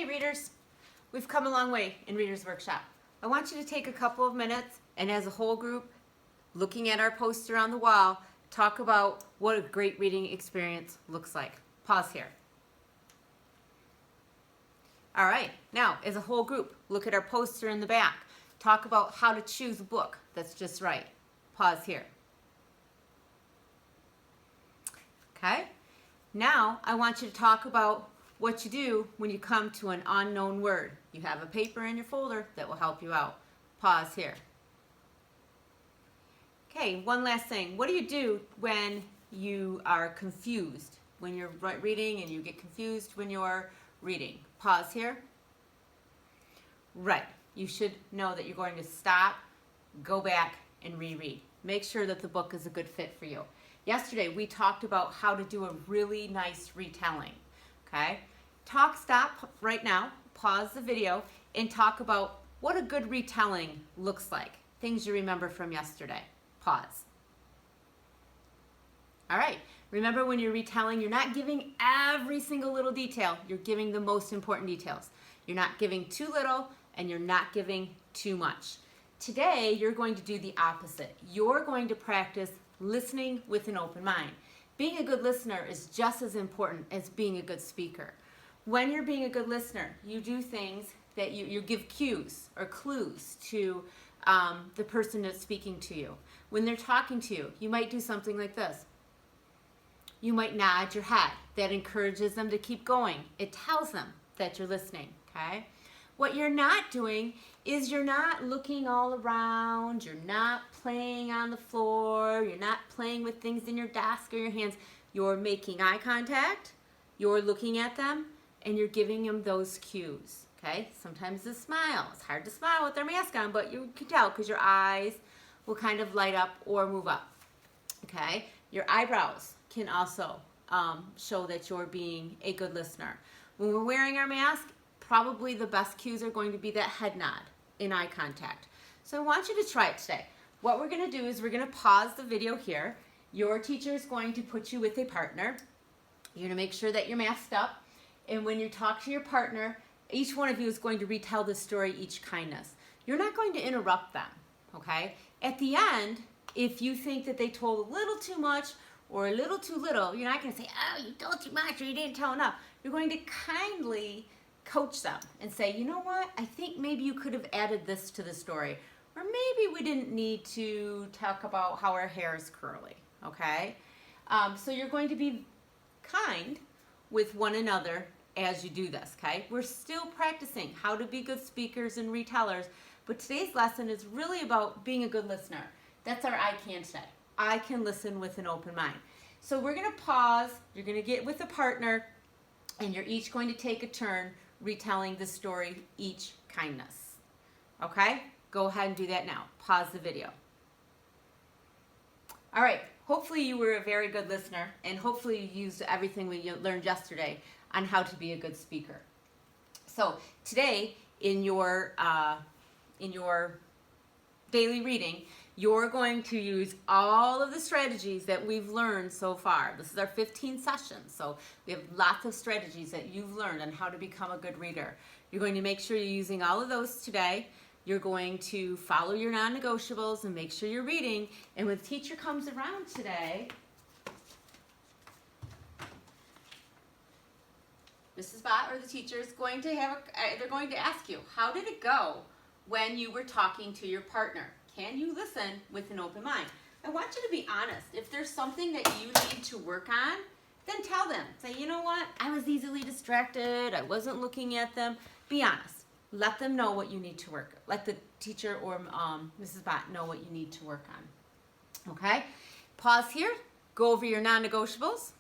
readers, we've come a long way in Reader's Workshop. I want you to take a couple of minutes and as a whole group, looking at our poster on the wall, talk about what a great reading experience looks like. Pause here. All right, now as a whole group, look at our poster in the back. Talk about how to choose a book that's just right. Pause here. Okay, now I want you to talk about what you do when you come to an unknown word. You have a paper in your folder that will help you out. Pause here. Okay, one last thing. What do you do when you are confused? When you're reading and you get confused when you're reading? Pause here. Right. You should know that you're going to stop, go back, and reread. Make sure that the book is a good fit for you. Yesterday, we talked about how to do a really nice retelling. Okay? Stop right now, pause the video, and talk about what a good retelling looks like. Things you remember from yesterday. Pause. All right. Remember, when you're retelling, you're not giving every single little detail. You're giving the most important details. You're not giving too little, and you're not giving too much. Today, you're going to do the opposite. You're going to practice listening with an open mind. Being a good listener is just as important as being a good speaker. When you're being a good listener, you do things that you give cues or clues to the person that's speaking to you. When they're talking to you, you might do something like this. You might nod your head. That encourages them to keep going. It tells them that you're listening, okay? What you're not doing is you're not looking all around, you're not playing on the floor, you're not playing with things in your desk or your hands. You're making eye contact, you're looking at them, and you're giving them those cues, okay? Sometimes a smile. It's hard to smile with their mask on, but you can tell because your eyes will kind of light up or move up, okay? Your eyebrows can also show that you're being a good listener. When we're wearing our mask, probably the best cues are going to be that head nod in eye contact. So I want you to try it today. What we're going to do is we're going to pause the video here. Your teacher is going to put you with a partner. You're going to make sure that you're masked up. And when you talk to your partner, each one of you is going to retell the story, Each Kindness. You're not going to interrupt them, okay? At the end, if you think that they told a little too much or a little too little, you're not going to say, oh, you told too much or you didn't tell enough. You're going to kindly coach them and say, you know what, I think maybe you could have added this to the story. Or maybe we didn't need to talk about how our hair is curly, okay? So you're going to be kind with one another as you do this, okay? We're still practicing how to be good speakers and retellers, but today's lesson is really about being a good listener. That's our I can today. I can listen with an open mind. So we're going to pause, you're going to get with a partner, and you're each going to take a turn retelling the story, Each Kindness. Okay? Go ahead and do that now. Pause the video. All right. Hopefully you were a very good listener, and hopefully you used everything we learned yesterday on how to be a good speaker. So today, in your daily reading, you're going to use all of the strategies that we've learned so far. This is our 15th session, so we have lots of strategies that you've learned on how to become a good reader. You're going to make sure you're using all of those today. You're going to follow your non-negotiables and make sure you're reading. And when the teacher comes around today, Mrs. Bott or the teacher is going to they're going to ask you, how did it go when you were talking to your partner? Can you listen with an open mind? I want you to be honest. If there's something that you need to work on, then tell them. Say, you know what? I was easily distracted. I wasn't looking at them. Be honest. Let them know what you need to work. Let the teacher or Mrs. Bott know what you need to work on. Okay? Pause here. Go over your non-negotiables.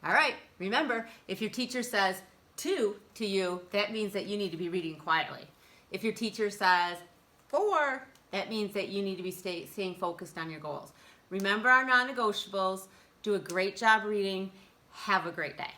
All right. Remember, if your teacher says to you, that means that you need to be reading quietly. If your teacher says 4, that means that you need to be staying focused on your goals. Remember our non-negotiables. Do a great job reading. Have a great day.